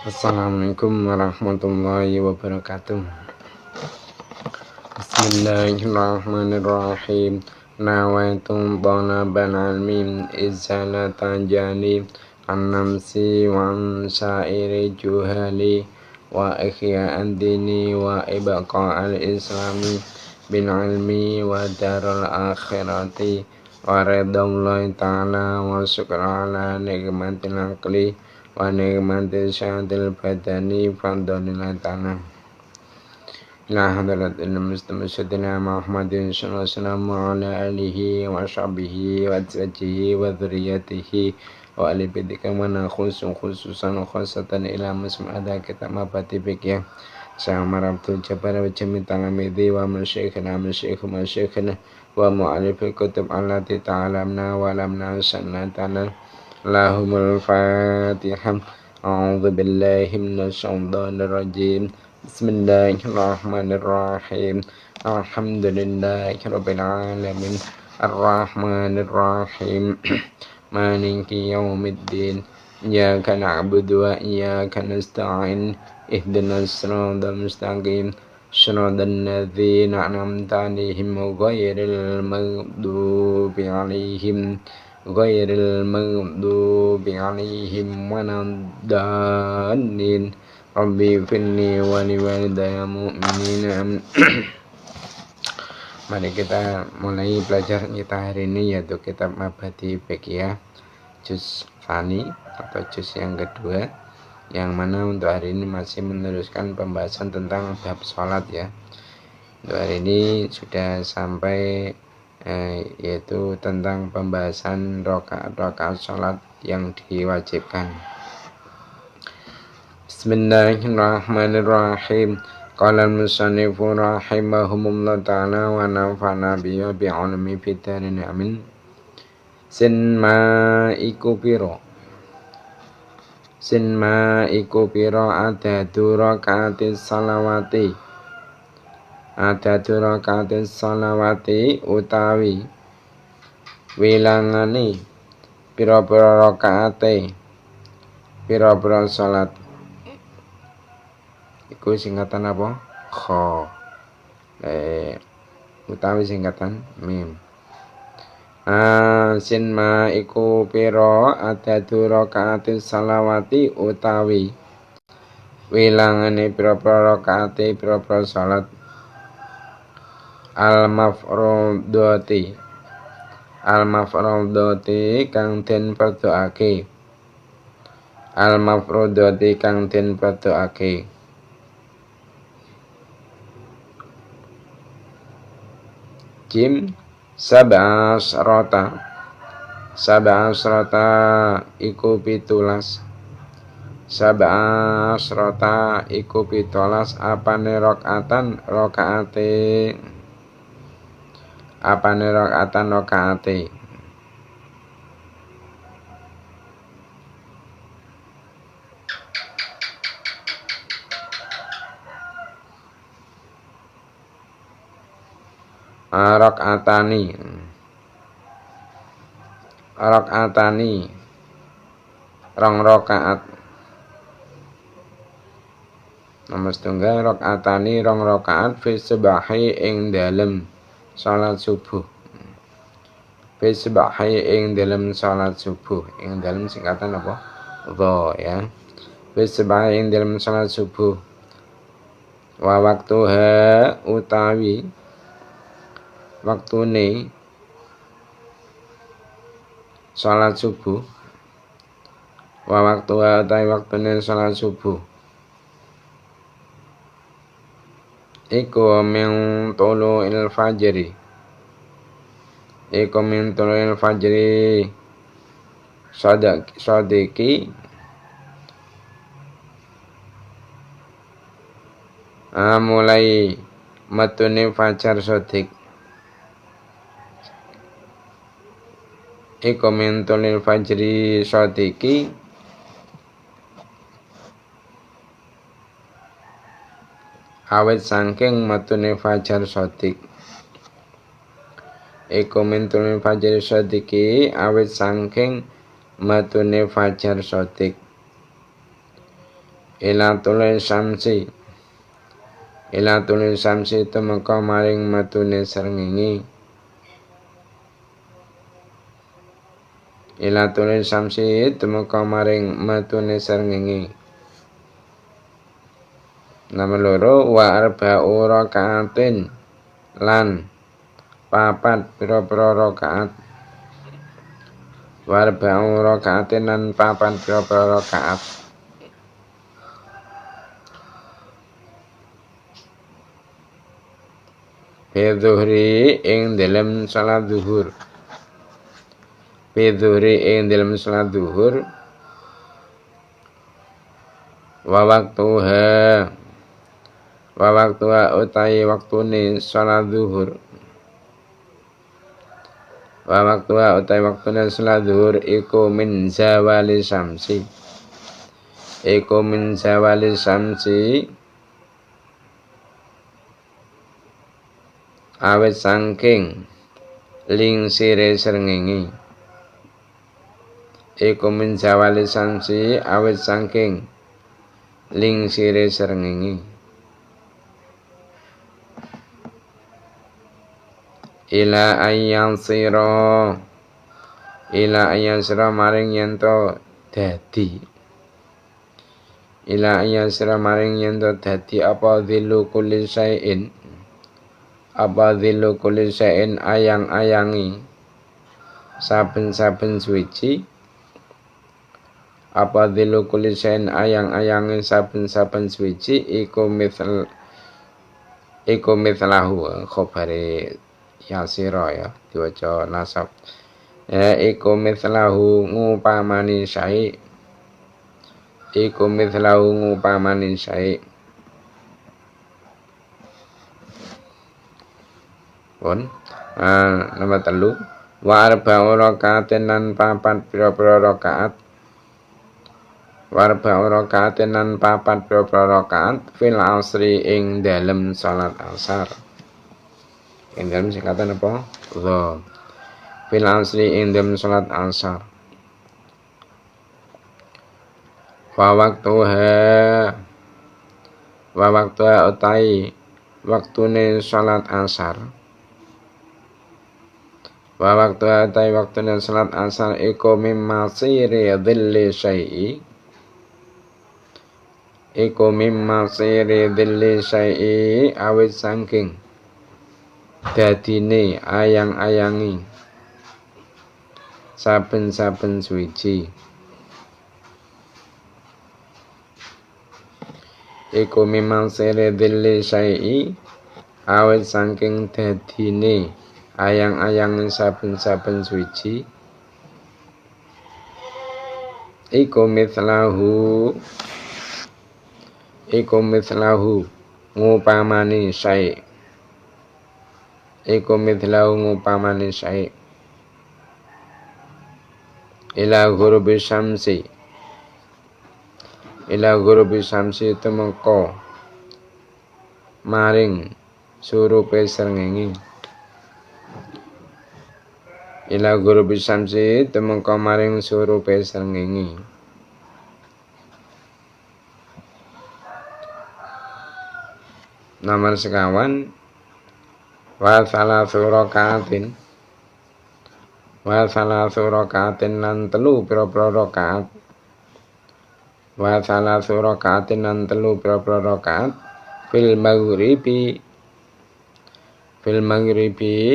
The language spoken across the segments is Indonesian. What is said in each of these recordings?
Assalamualaikum warahmatullahi wabarakatuh. Bismillahirrahmanirrahim. Nawaitu thalaban ilmin izalatan jani an-namsi wa sa'iri juhali wa ihya'an dini wa ibqa'al islami bil ilmi wa darul akhirati wa ridallahi ta'ala wa syukra ala nikmatil aqli wa nikmatil syadil badani fadlillahi ta'ala. La hadarat ilmu mustamsyidina Muhammadin sallallahu alaihi wasallam wa ala alihi wa sahbihi wa azwajihi wa dzurriyyatihi wa ali baitika wa khususan khasatan ila musmada kita mabati fikih sama rabtul jabar wa jami talamidi wa masyikhina wa mu'alifil kutub allati ta'alamna wa lamna sanatana lahumul fatihah. A'udzu billahi minasy syaithanir rajim. Bismillahirrahmanirrahim. Alhamdulillahirabbil alamin. Arrahmanirrahim. Maliki yaumiddin. Iyyaka na'budu wa iyyaka nasta'in. Ihdinas siratal mustaqim. Shiratal ladzina an'amta 'alaihim ghairil maghdubi 'alaihim waladdallin. Rabbi firni wa liwalidayya mu'minin. Mari kita mulai pelajaran kita hari ini, yaitu kitab Mabadi Fiqhiyah juz tsani atau juz yang kedua, yang mana untuk hari ini masih meneruskan pembahasan tentang bab sholat ya. Untuk hari ini sudah sampai yaitu tentang pembahasan rakaat sholat yang diwajibkan. Bismillahirrahmanirrahim. Qala al-musannifu rahimahumullah ta'ala wa nafa'na bihi bi'ilmi fid darin amin. Sin ma iku pira adadu rakaatis salawati utawi wilangane pira-pira rakaate pira-pira salat. Iku singkatan apa? Kha. Utawi singkatan mim. Sin ma iku pira adadu rakaatis salawati utawi wilangane pira-pira rakaate pira-pira salat. Al-mafrudati kang den fardhuake. Jim sab'asrata iku 17. Apane rakaate. Rakaatani rong rakaat. Nomor setunggal rakaatani rong rakaat fi subahi ing dalem salat subuh. Ing dalem singkatan apa? Dha ya. Fi subahi ing dalem salat subuh. Wa waktuha utawi waktune salat subuh. Waktune salat subuh. Iku min tulu'il fajri. Sadiki mulai matune fajar sodik. Iku min tulu'il fajri sadiki awet saking matune fajar sodik. Iku min tulu'il fajri sadiki awet saking matune fajar sodik. Ilatul samsi tumeka maring metune srengenge. Ilatul samsi tumeka maring metune srengenge. Nomor loro wa arba'u rakaatin lan papat pira-pira rakaat. Wa arba'u rakaatin lan papat pira-pira rakaat. Bidzuhri ing dalem salat zuhur. Bidzuhri ing dalem salat zuhur. Wa waktuha utai waktune salat zuhur. Wa waktuha utai waktune salat zuhur iku min zawali syamsi. Iku min zawali syamsi awet saking lingsire srengenge. Iku min zawali syamsi awet saking lingsire srengenge. Ila ayyan sira maring yento dadi. Ila ayyan sira maring yento dadi apa dhillu kulli syai'in. Apa dhillu kulli syai'in ayang-ayangi saben-saben suci. Apa dhillu kulli syai'in ayang-ayangi saben-saben suci iku mithlahu khabare yasira ya diwaca nasab. Iku mithlahu ngupamani syai'. Iku mithlahu ngupamani syai'. Pun nomor 3 wa arba'u rakaatin lan papat pira-pira rakaat. Wa arba'u rakaatin lan papat pira-pira rakaat fil asri ing dalem salat asar. Ing dalem singkatan apa? Dha. Fil asri ing dalem salat asar. Wa waktuha utai waktune salat asar. Wa waktuha utai waktune salat asar iku mimma siri dhilli syai'i. Iku mimma siri dhilli syai'i awit saking dadine ayang-ayangi saben-saben suci. Iku mimma siri dhilli syai'i awit saking dadine ayang-ayangi saben-saben suci. Iku mithlahu ngupamani syai'. Iku mithlahu ngupamani syai'. Ila ghurubi syamsi. Ila ghurubi syamsi tumeka maring surupe srengenge. Ila ghurubi syamsi tumeka maring surupe srengenge. Nomor sekawan wa salatsu rakaatin lan telu pira-pira rakaat. Wa salatsu rakaatin lan telu pira-pira rakaat fil maghribi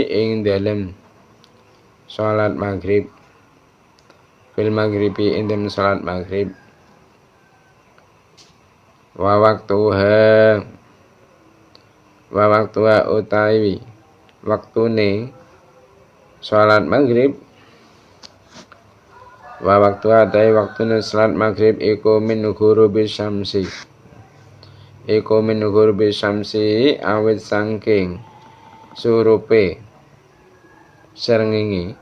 ing dalem salat maghrib. Fil maghribi ing dalem salat maghrib. Wa waktuha utawi waktune salat maghrib. Wa waktuha utawi waktune salat maghrib iku min ghurubi syamsi. Iku min ghurubi syamsi awit saking surupe srengenge.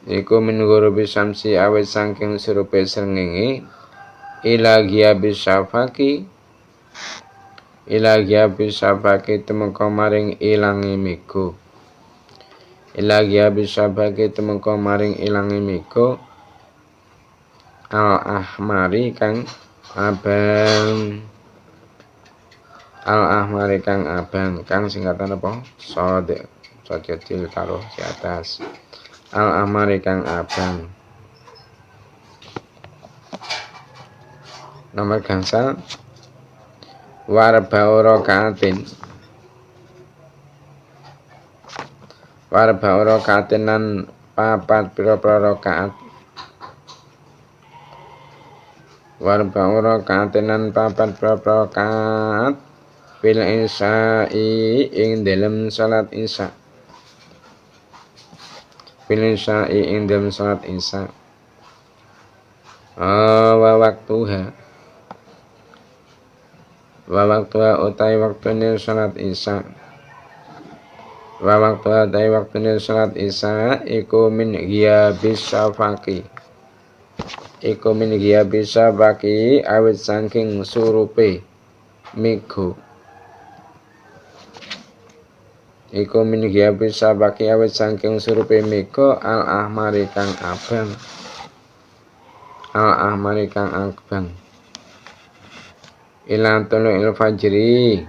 Iku min ghurubi syamsi awit saking surupe srengenge. Ila ghiabis syafaqi tumeka maring ilange mega. Ila ghiabis syafaqi tumeka maring ilange mega al-ahmari kang abang, al-ahmari kang abang, kang singkatan apa? Sod kecil taruh di atas. Al-ahmari kang abang. Nomor gangsal warba'u rakaatin, warba'u rakaatin lan papat pira-pira rakaat, warba'u rakaatin lan papat pira-pira rakaat fil isya'i ing dalem salat isya, fil isya'i ing dalem salat isya. Wa waktuha utai waktune salat isya, wa waktuha utai waktune salat isya iku min ghiyabis syafaqi, iku min ghiyabis syafaqi awit saking surupe mego, iku min ghiyabis syafaqi awit saking surupe mego al-ahmari kang abang, al-ahmari kang abang. Ila tulu'il fajri,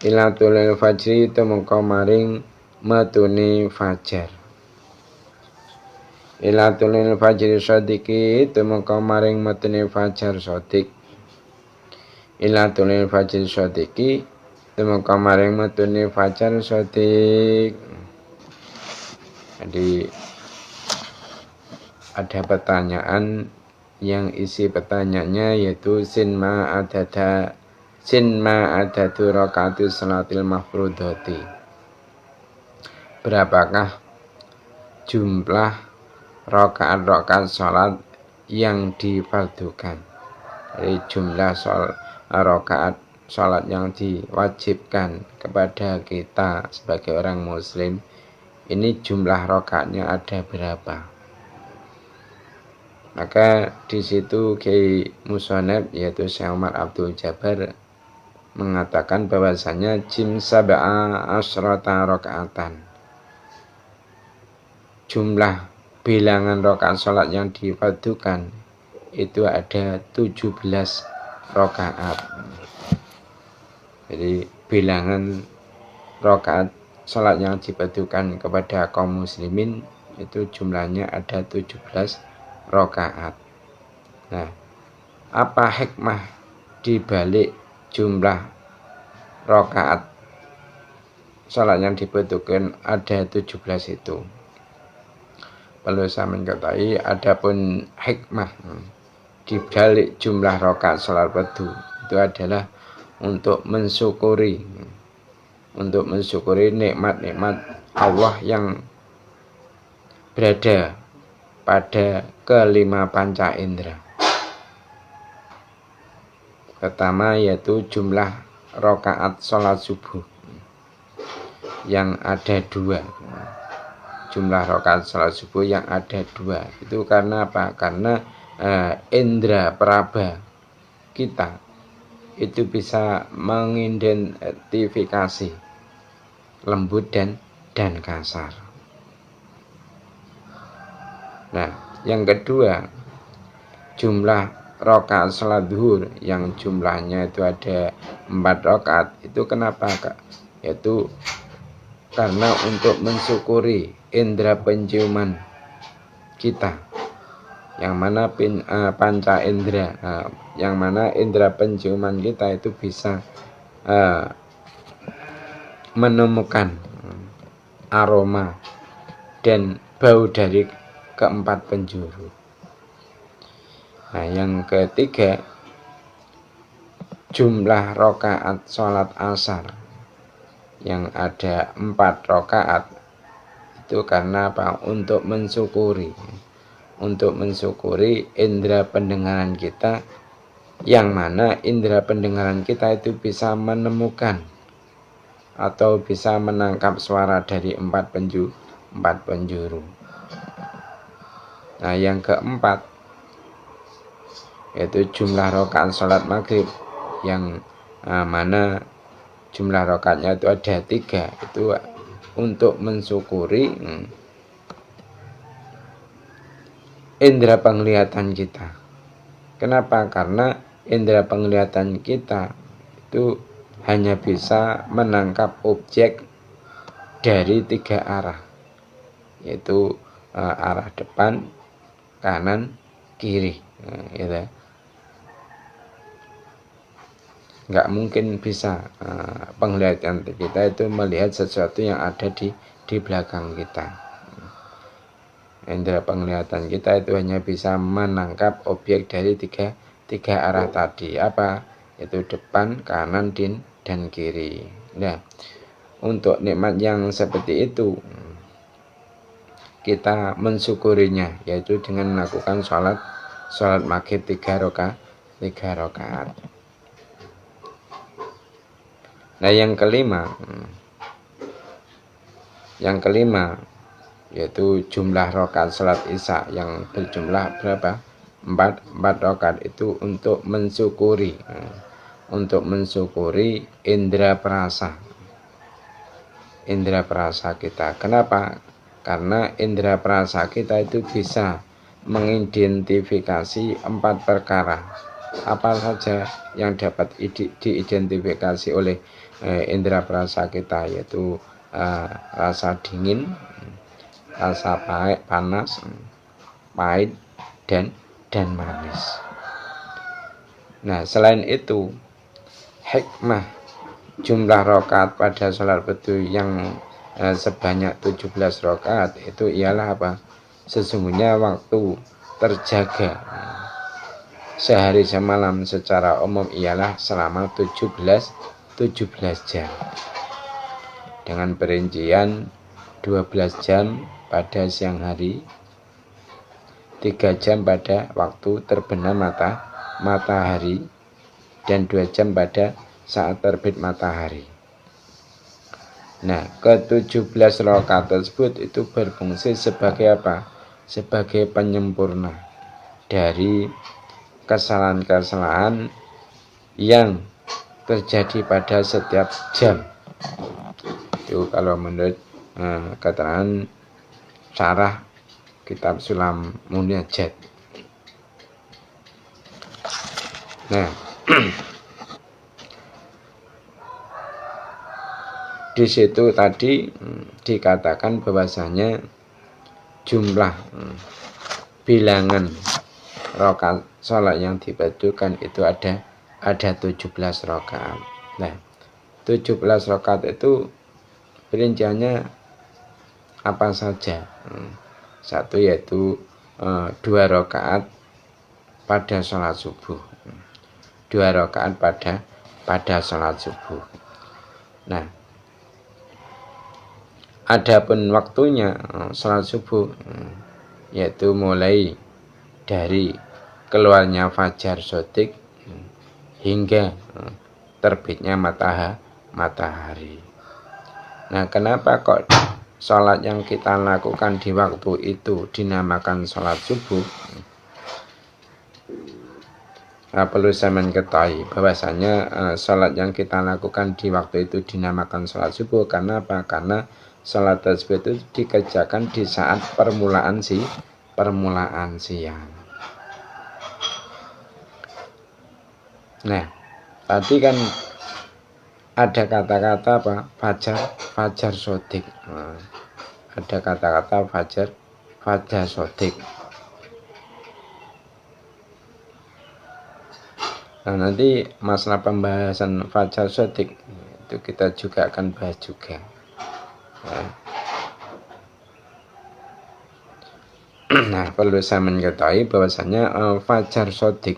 ila tulu'il fajri tumeka maring metune fajar, ila tulu'il fajri shadiki tumeka maring metune fajar shadik, ila tulu'il fajri shadiki tumeka maring metune fajar shadik. Jadi ada pertanyaan yang isi pertanyaannya yaitu sin ma adadu rakaatu salatil mafrudhati, berapakah jumlah rakaat salat yang difardukan. Jadi jumlah rakaat salat yang diwajibkan kepada kita sebagai orang muslim ini jumlah rakaatnya ada berapa. Maka di situ Kiai Musoneb yaitu Syekh Umar Abdul Jabbar mengatakan bahwasanya jim sab'a asrata rakaatan, jumlah bilangan rakaat salat yang difardukan itu ada 17 rakaat. Jadi bilangan rakaat salat yang difardukan kepada kaum muslimin itu jumlahnya ada 17 rakaat. Nah, apa hikmah di balik jumlah rakaat salat yang dibutuhkan ada 17 itu? Perlu saya mengetahui adapun hikmah di balik jumlah rakaat salat fardu itu adalah untuk mensyukuri nikmat-nikmat Allah yang berada pada kelima panca indera. Pertama yaitu jumlah rakaat sholat subuh yang ada 2. Jumlah rakaat sholat subuh yang ada 2 itu karena apa? Karena indera peraba kita itu bisa mengidentifikasi lembut dan kasar. Nah, yang kedua, jumlah rakaat salat zuhur yang jumlahnya itu ada 4 rakaat. Itu kenapa, Kak? Yaitu karena untuk mensyukuri indera penciuman kita, yang mana panca indera, yang mana indera penciuman kita itu bisa menemukan aroma dan bau dari keempat penjuru. Nah, yang ketiga, jumlah rakaat sholat asar yang ada 4 rakaat itu karena apa? Untuk mensyukuri indera pendengaran kita, yang mana indera pendengaran kita itu bisa menemukan atau bisa menangkap suara dari 4 penjuru. Nah, yang keempat yaitu jumlah rakaat sholat maghrib yang mana jumlah rakaatnya itu ada 3, itu untuk mensyukuri indera penglihatan kita. Kenapa? Karena indera penglihatan kita itu hanya bisa menangkap objek dari 3 arah, yaitu arah depan, kanan, kiri. Gitu. Nggak mungkin bisa penglihatan kita itu melihat sesuatu yang ada di belakang kita. Indera penglihatan kita itu hanya bisa menangkap objek dari tiga arah tadi. Apa? Itu depan, kanan, dan kiri. Nah, untuk nikmat yang seperti itu kita mensyukurinya, yaitu dengan melakukan sholat maghrib 3 rakaat. Nah, yang kelima yaitu jumlah rakaat salat isya yang berjumlah berapa? 4 rakaat itu untuk mensyukuri indera perasa kita. Kenapa? Karena indera perasa kita itu bisa mengidentifikasi 4 perkara. Apa saja yang dapat diidentifikasi oleh indera perasa kita, yaitu rasa dingin, rasa panas, pahit, dan manis. Nah, selain itu, hikmah jumlah rakaat pada sholat fardu yang sebanyak 17 rakaat itu ialah apa? Sesungguhnya waktu terjaga sehari semalam secara umum ialah selama 17 jam, dengan perincian 12 jam pada siang hari, 3 jam pada waktu terbenam matahari, dan 2 jam pada saat terbit matahari. Nah, ke-17 rakaat tersebut itu berfungsi sebagai apa? Sebagai penyempurna dari kesalahan-kesalahan yang terjadi pada setiap jam. Itu kalau menurut keterangan syarah kitab Sulam Munajat. Nah, di situ tadi dikatakan bahwasanya jumlah bilangan rakaat sholat yang dibacakan itu ada 17 rakaat. Nah, 17 rakaat itu perinciannya apa saja? Satu yaitu 2 rakaat pada sholat subuh, 2 rakaat pada sholat subuh. Nah, adapun waktunya sholat subuh yaitu mulai dari keluarnya fajar shadiq hingga terbitnya matahari. Nah, kenapa kok sholat yang kita lakukan di waktu itu dinamakan sholat subuh? Nah, perlu saya mengetahui bahwasanya sholat yang kita lakukan di waktu itu dinamakan sholat subuh karena apa? Karena sholat tersebut itu dikerjakan di saat permulaan siang. Nah, tadi kan ada kata-kata apa? Fajar shadiq. Nah, ada kata-kata fajar shadiq. Nah, nanti masalah pembahasan fajar shadiq itu kita juga akan bahas juga. Nah, perlu saya mengetahui bahwasanya fajar shadiq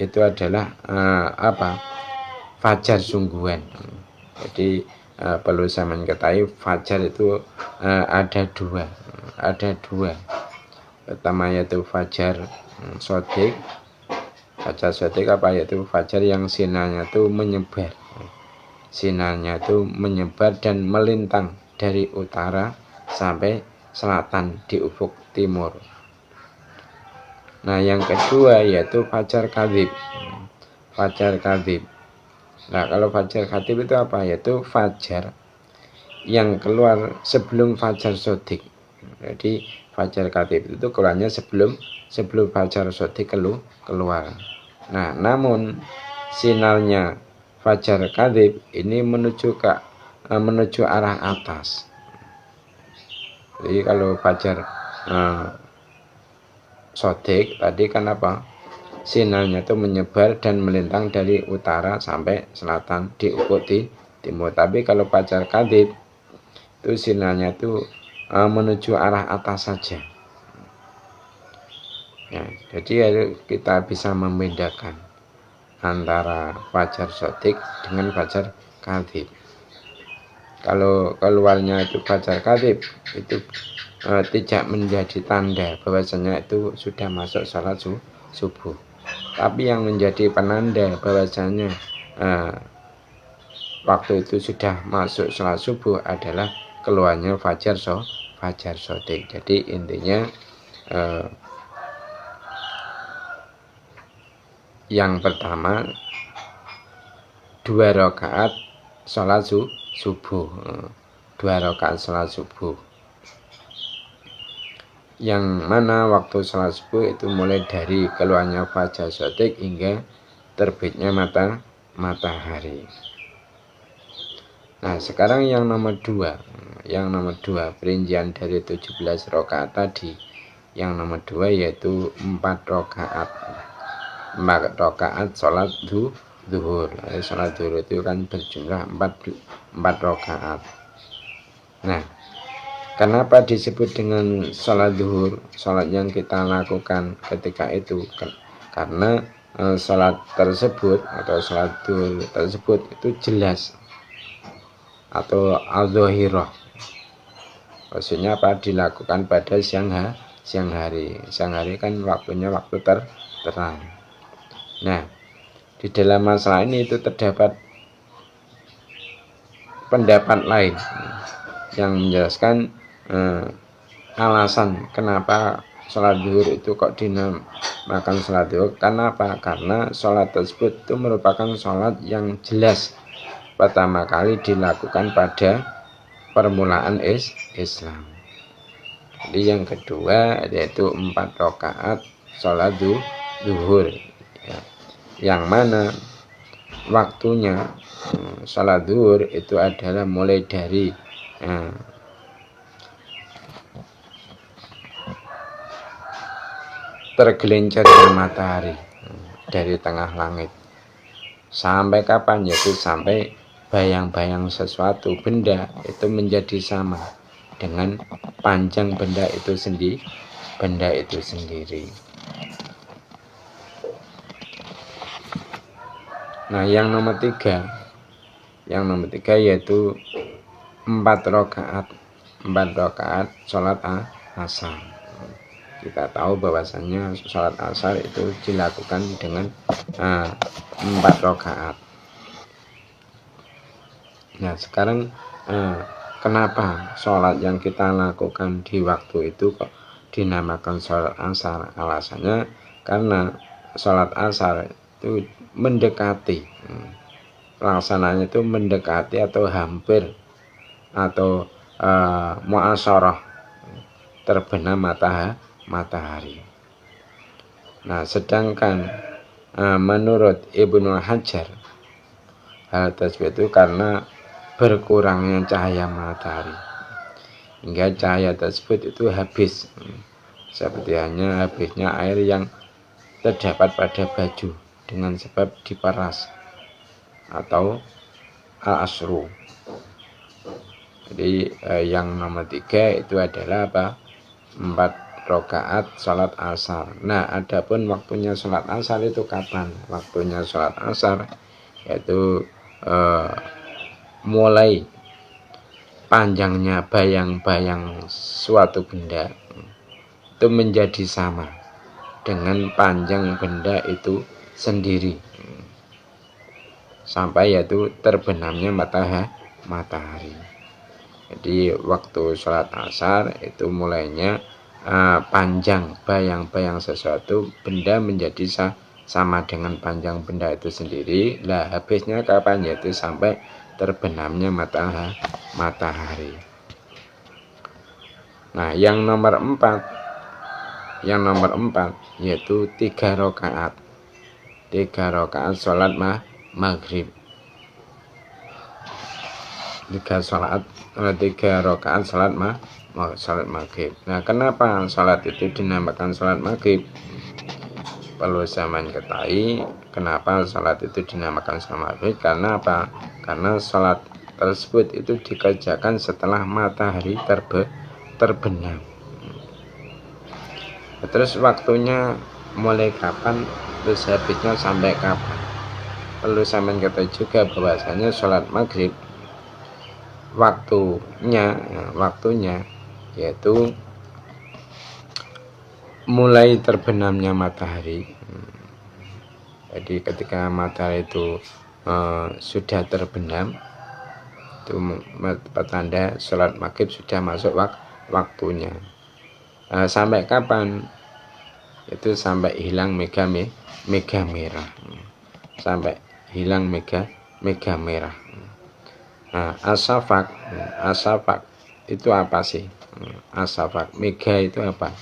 itu adalah fajar sungguhan. Jadi perlu saya mengetahui fajar itu ada dua. Pertama yaitu fajar shadiq. Fajar shadiq apa? Yaitu fajar yang sinarnya itu menyebar. Sinarnya itu menyebar dan melintang dari utara sampai selatan di ufuk timur. Nah, yang kedua yaitu fajar kadzib. Fajar kadzib. Nah, kalau fajar kadzib itu apa? Yaitu fajar yang keluar sebelum fajar shadiq. Jadi fajar katib itu keluarnya sebelum fajar sodik keluar. Nah, namun sinarnya fajar katib ini menuju arah atas. Jadi kalau fajar sodik tadi kan apa? Sinarnya itu menyebar dan melintang dari utara sampai selatan di ufuk timur. Tapi kalau fajar katib itu sinarnya itu menuju arah atas saja. Ya, jadi kita bisa membedakan antara fajar sodik dengan fajar katib. Kalau keluarnya itu fajar katib itu tidak menjadi tanda bahwasanya itu sudah masuk sholat subuh. Tapi yang menjadi penanda bahwasanya waktu itu sudah masuk sholat subuh adalah keluarnya fajar sodik. Jadi intinya yang pertama 2 rakaat sholat subuh, 2 rakaat sholat subuh. Yang mana waktu sholat subuh itu mulai dari keluarnya fajar sodik hingga terbitnya matahari. Nah, sekarang yang nomor 2, perincian dari 17 rakaat tadi. Yang nomor 2 yaitu 4 rakaat. 4 rakaat sholat zuhur. Sholat zuhur itu kan berjumlah 4 rakaat. Nah, kenapa disebut dengan sholat zuhur? Sholat yang kita lakukan ketika itu karena sholat tersebut atau sholat zuhur tersebut itu jelas atau al-zahirah. Maksudnya apa? Dilakukan pada siang hari. Siang hari kan waktunya waktu terang. Nah, di dalam masalah ini itu terdapat pendapat lain yang menjelaskan alasan kenapa sholat zuhur itu kok dinamakan sholat zuhur. Kenapa? Karena sholat tersebut itu merupakan sholat yang jelas pertama kali dilakukan pada permulaan Islam. Jadi yang kedua yaitu 4 rakaat sholat zuhur, ya. Yang mana waktunya sholat zuhur itu adalah mulai dari tergelincirnya matahari dari tengah langit sampai kapan? Yaitu sampai bayang-bayang sesuatu benda itu menjadi sama dengan panjang benda itu sendiri. Nah, yang nomor 3 yaitu 4 rakaat sholat asar. Kita tahu bahwasanya sholat asar itu dilakukan dengan 4 rakaat. Nah, sekarang kenapa sholat yang kita lakukan di waktu itu kok dinamakan sholat asar? Alasannya karena sholat asar itu mendekati, pelaksananya itu mendekati atau hampir atau muasyarah terbenam matahari. Nah, sedangkan menurut Ibnu Hajar hal tersebut itu karena berkurangnya cahaya matahari hingga cahaya tersebut itu habis, seperti habisnya air yang terdapat pada baju dengan sebab diperas atau al-asru. Jadi yang nomor 3 itu adalah apa? 4 rakaat sholat asar. Nah, adapun waktunya sholat asar itu kapan? Waktunya sholat asar yaitu mulai panjangnya bayang-bayang suatu benda itu menjadi sama dengan panjang benda itu sendiri sampai yaitu terbenamnya matahari. Jadi waktu sholat asar itu mulainya panjang bayang-bayang sesuatu benda menjadi sama dengan panjang benda itu sendiri. Lah, habisnya kapan? Yaitu sampai terbenamnya matahari. Nah, yang nomor 4 yaitu 3 rakaat. 3 rakaat salat maghrib. 3 rakaat salat maghrib. Nah, kenapa salat itu dinamakan salat maghrib? Perlu zaman ketahui kenapa salat itu dinamakan salat maghrib. Karena apa? Karena salat tersebut itu dikerjakan setelah matahari terbenam. Terus waktunya mulai kapan, terus habisnya sampai kapan? Perlu zaman ketahui juga bahwasanya salat maghrib waktunya yaitu mulai terbenamnya matahari. Jadi ketika matahari itu sudah terbenam, itu petanda sholat maghrib sudah masuk waktunya. Sampai kapan? Itu sampai hilang mega merah. Sampai hilang mega merah. Nah, asafak itu apa sih? Asafak mega itu apa?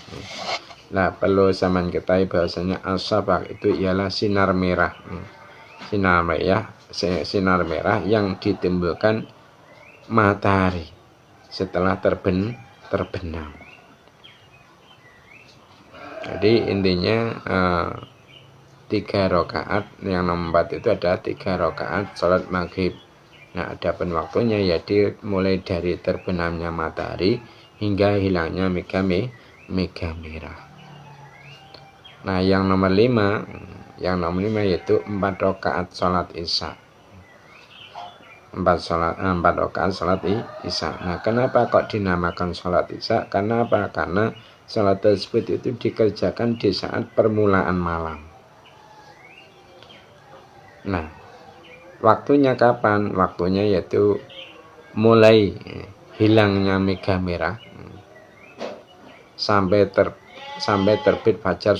Nah, perlu zaman ketahui bahwasanya asafak itu ialah sinar merah. Sinar merah yang ditimbulkan matahari setelah terbenam. Jadi intinya 3 rakaat, yang nomor 4 itu adalah 3 rakaat salat maghrib. Nah, adapun waktunya yaitu mulai dari terbenamnya matahari hingga hilangnya mega merah. Nah, yang nomor 5 yaitu 4 rakaat salat isya. 4 rakaat salat isya. Nah, kenapa kok dinamakan salat isya? Karena apa? Karena salat tersebut itu dikerjakan di saat permulaan malam. Nah, waktunya kapan? Waktunya yaitu mulai hilangnya mega merah sampai terbit fajar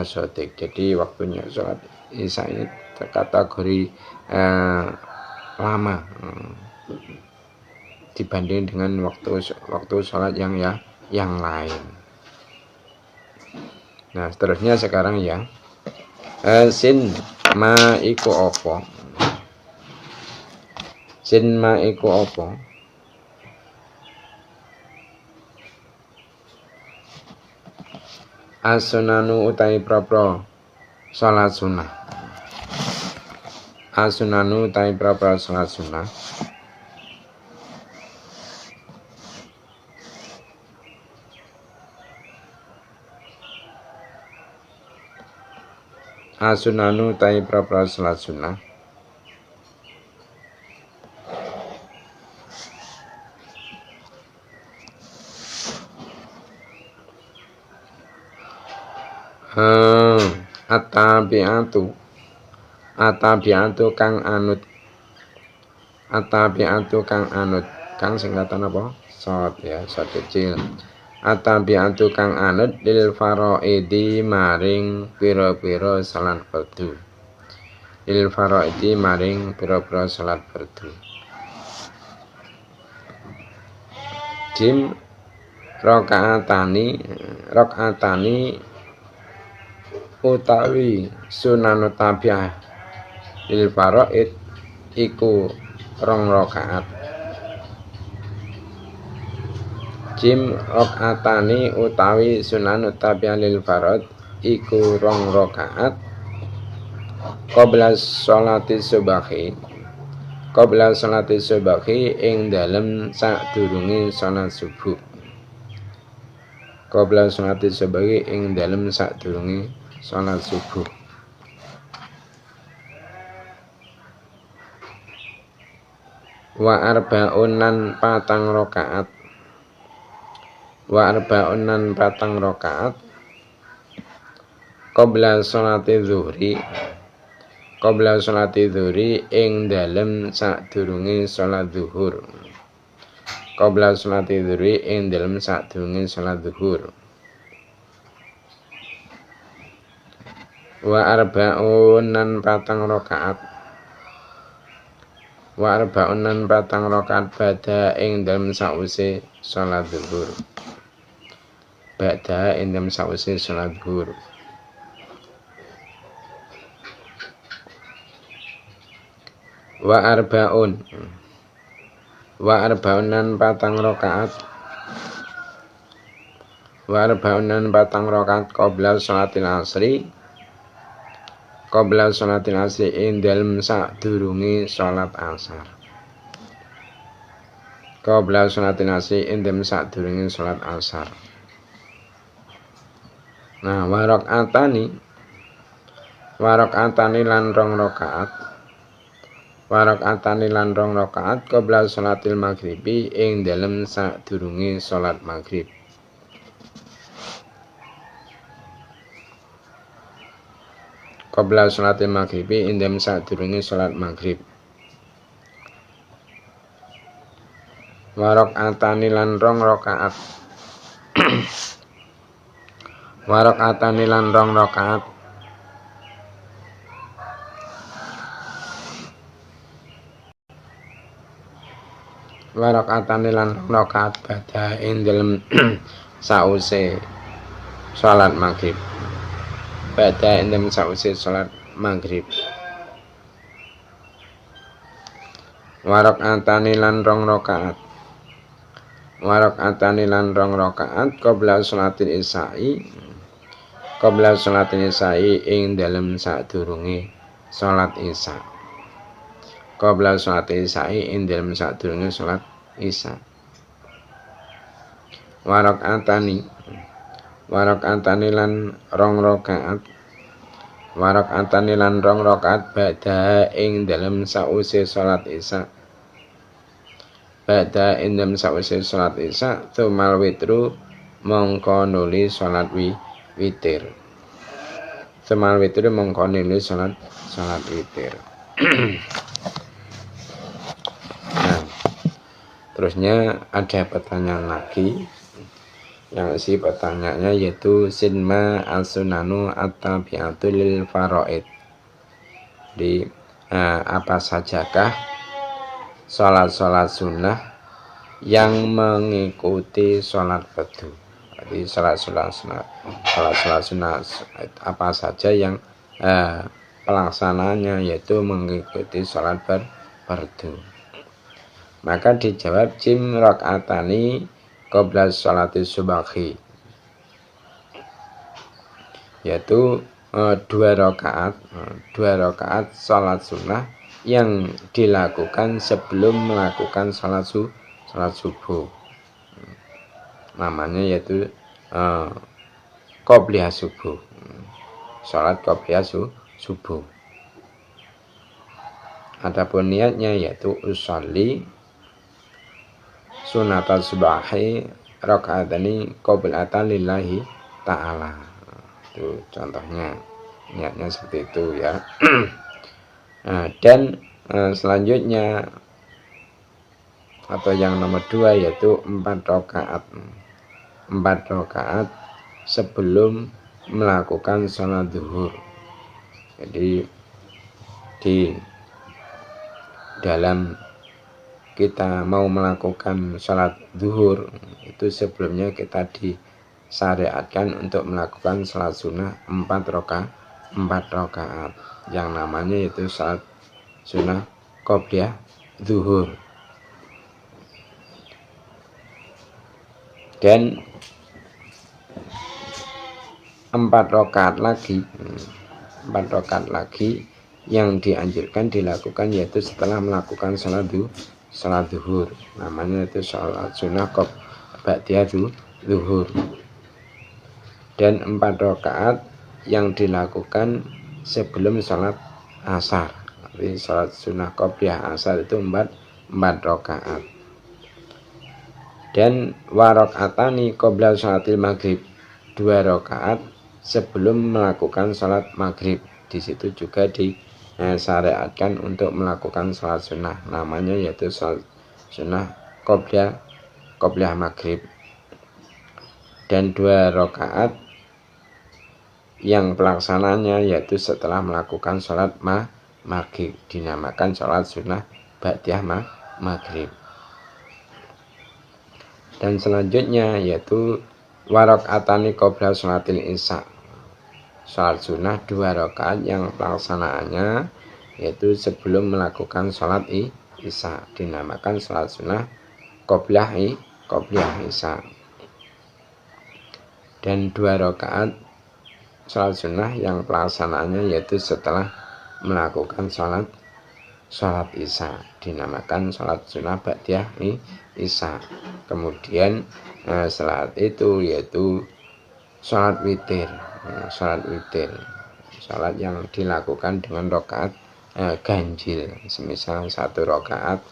shadiq. Jadi waktunya sholat isya ini terkategori lama dibanding dengan waktu sholat yang lain. Nah, seterusnya sekarang ya, sin ma iku opo. Sin ma iku opo. As-sunanu utai propro salat sunnah. As-sunanu utai propro salat sunnah. As-sunanu utai propro salat sunnah. Atabiatu kang anut. Atabiatu kang anut. Kang singkatan apa? Shot ya, shot kecil. Atabiatu kang anut lil faraidi maring pira-pira salat fardu. Lil faraidi maring pira-pira salat fardu. Jim rakaatani utawi sunanu tabiah lil faraid iku 2 rakaat. Jim rakaatani utawi sunanu tabiah lil faraid iku 2 rakaat qabla sholati subahi ing dalem sadurunge salat subuh. Qabla sholati subahi ing dalem sadurunge salat subuh. Wa arba'unan 4 rakaat. Wa arba'unan 4 rakaat qabla sholati zuhri ing dalem sadurunge salat zuhur. Qabla sholati zuhri ing dalem sadurunge salat zuhur. Wa arba'unan 4 rakaat Wa arba'un lan 4 rakaat ba'da ing dalem sause salat zuhur. Ba'da ing dalem sause salat zuhur. Wa arba'un lan 4 rakaat. Wa arba'un lan 4 rakaat qabla sholatil asri. Qabla sholatil asri ing dalem sadurunge salat asar. Qabla sholatil asri ing dalem sadurunge salat asar. Nah, wa rakaatani lan 2 rakaat. Wa rakaatani lan 2 rakaat qabla sholatil maghribi ing dalem sadurunge salat maghrib. Qabla sholatil maghribi ing dalem sadurunge salat maghrib. Wa rakaatani lan 2 rakaat. Wa rakaatani lan 2 rakaat. Wa rakaatani lan 2 rakaat ba'da ing dalem sause salat maghrib. Ba'da ing dalem sause salat maghrib. Wa rakaatani lan 2 rakaat. Wa rakaatani lan 2 rakaat qabla sholatil isya'i. Qabla sholatil isya'i ing dalem sadurunge salat isya. Qabla sholatil isya'i ing dalem sadurunge salat isya. Wa rakaatani lan 2 rakaat. Wa rakaatani lan 2 rakaat ba'da ing dalem sause salat isya. Ba'da ing dalem sause salat isya tsumal witru mongko nuli salat witir. Tsumal witru mongko nuli salat witir. Nah, terusnya ada pertanyaan lagi. Yang isi pertanyaannya yaitu sinma as-sunanu at-tabi'atu lil faraid. Di apa sajakah salat-salat sunnah yang mengikuti salat fardu. Jadi salat-salat sunnah apa saja yang pelaksananya yaitu mengikuti salat fardu. Maka dijawab jim rakaatani qabla sholati subahi, yaitu 2 rakaat salat sunnah yang dilakukan sebelum melakukan salat subuh. Namanya yaitu qobliyah subuh. Salat qobliyah subuh. Adapun niatnya yaitu usolli sunatal subahi rakaatani qoblatan lillahi ta'ala. Itu contohnya, niatnya seperti itu ya. Nah, dan selanjutnya atau yang nomor 2 yaitu 4 rakaat sebelum melakukan sholat zuhur. Jadi di dalam kita mau melakukan sholat zuhur itu sebelumnya kita disyariatkan untuk melakukan sholat sunnah 4 rakaat yang namanya itu sholat sunnah qobliyah zuhur. Dan 4 rakaat lagi yang dianjurkan dilakukan yaitu setelah melakukan sholat zuhur. Namanya itu sholat sunnah ba'diyah zuhur. Dan 4 rakaat yang dilakukan sebelum sholat asar. Jadi sholat sunnah qobliyah asar itu 4 rakaat. Dan wa rakaatani qabla sholatil maghrib, 2 rakaat sebelum melakukan sholat maghrib. Di situ juga disyariatkan untuk melakukan sholat sunnah. Namanya yaitu sholat sunnah qobliyah maghrib. Dan 2 rakaat yang pelaksananya yaitu setelah melakukan sholat maghrib, dinamakan sholat sunnah ba'diyah maghrib. Dan selanjutnya yaitu warakaatani qabla sholatil isya. Sholat sunnah 2 rakaat yang pelaksanaannya yaitu sebelum melakukan sholat isya, dinamakan sholat sunnah qobliyah isya. Dan 2 rakaat sholat sunnah yang pelaksanaannya yaitu setelah melakukan sholat isya, dinamakan sholat sunnah ba'diyah isya. Kemudian sholat itu yaitu sholat witir, sholat yang dilakukan dengan rakaat ganjil, semisal 1 rakaat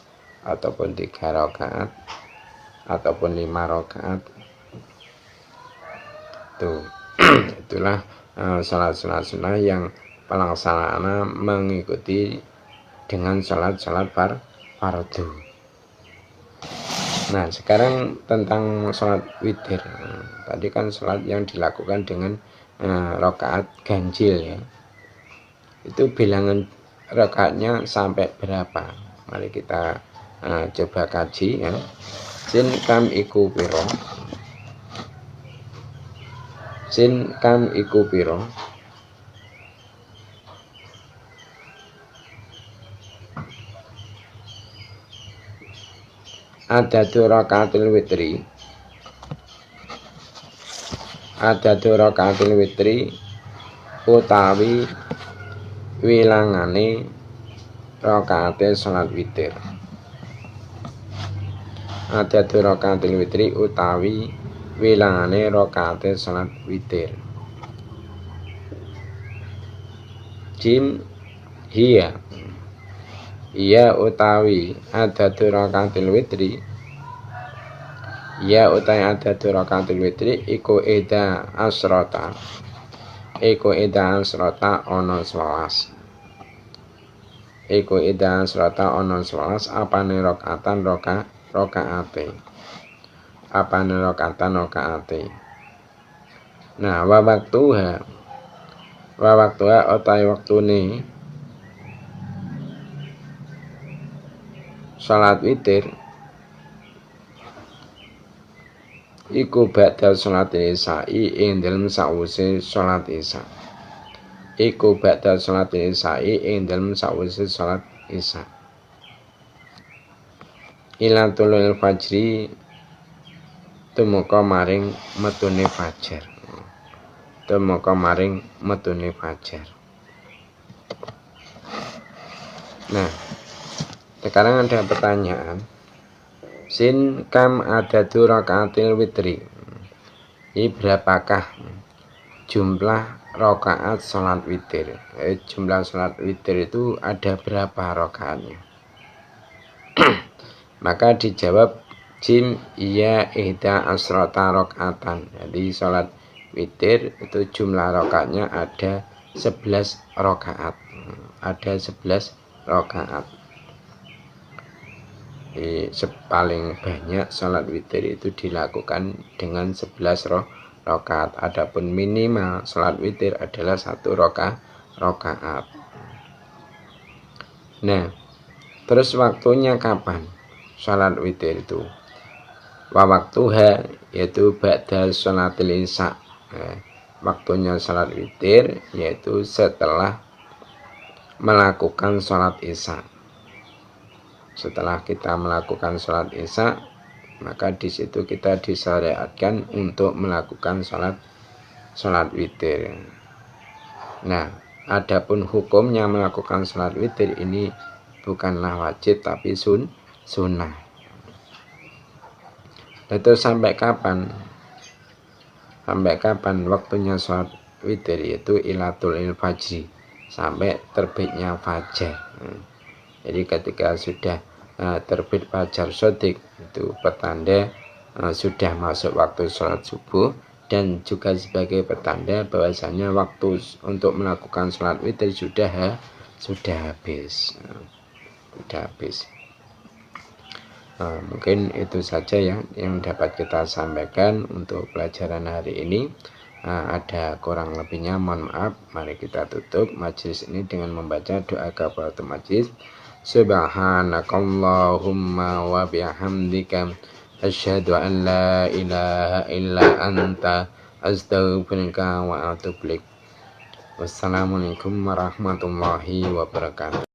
ataupun 3 rakaat ataupun 5 rakaat. Itulah sholat sunnah yang pelaksanaannya mengikuti dengan sholat fardu. Nah, sekarang tentang sholat witir. Tadi kan sholat yang dilakukan dengan rakaat ganjil ya. Itu bilangan rakaatnya sampai berapa? Mari kita coba kaji ya. Sin kam iku piro? Sin kam iku piro? Adadu rakaatil witri. Adadu rakaatil witri utawi wilangane rakaate salat witir. Adadu rakaatil witri utawi wilangane rakaate salat witir. Jim hiya utawi adadu rakaatil witri. Ya utawi adadu rakaatil witri iku ida asrota. Iku ida asrota ono 11. Iku ida asrota ono 11 apane rakaatan rakaate. Apane rakaatan rakaate. Nah, wa waktuha utawi waktune salat witir iku ba'da salat isya'i ing dalem sawise salat isya. Iku ba'da salat isya'i ing dalem sawise salat isya. Ila tulul fajri tumuka maring metune fajar. Tumuka maring metune fajar. Nah, sekarang ada pertanyaan. Sin kam adadu rakaatil witri. Ini berapakah jumlah rakaat salat witir? Jumlah salat witir itu ada berapa rakaatnya? Maka dijawab jim iya ihda asrota rakaatan. Jadi salat witir itu jumlah rakaatnya ada 11 rakaat. Ada 11 rakaat. Paling banyak salat witir itu dilakukan dengan 11 rakaat. Adapun minimal salat witir adalah 1 rakaat. Nah, terus waktunya kapan salat witir itu? Wa waktuha yaitu ba'da sholatil isya. Waktunya salat witir yaitu setelah melakukan salat isya. Setelah kita melakukan sholat isya, maka di situ kita disyariatkan untuk melakukan sholat witir. Nah, adapun hukumnya melakukan sholat witir ini bukanlah wajib tapi sunnah. Itu sampai kapan? Sampai kapan waktunya sholat witir, yaitu ilatul fajri, sampai terbitnya fajar. Jadi ketika sudah terbit fajar shodiq itu pertanda sudah masuk waktu sholat subuh, dan juga sebagai pertanda bahwasanya waktu untuk melakukan sholat witir sudah habis. Mungkin itu saja ya yang dapat kita sampaikan untuk pelajaran hari ini. Ada kurang lebihnya mohon maaf. Mari kita tutup majelis ini dengan membaca doa kafaratul majelis. Subhanakallahumma wa bihamdika asyhadu an la ilaha illa anta astaghfiruka wa atubu ilaik. Wassalamualaikum warahmatullahi wabarakatuh.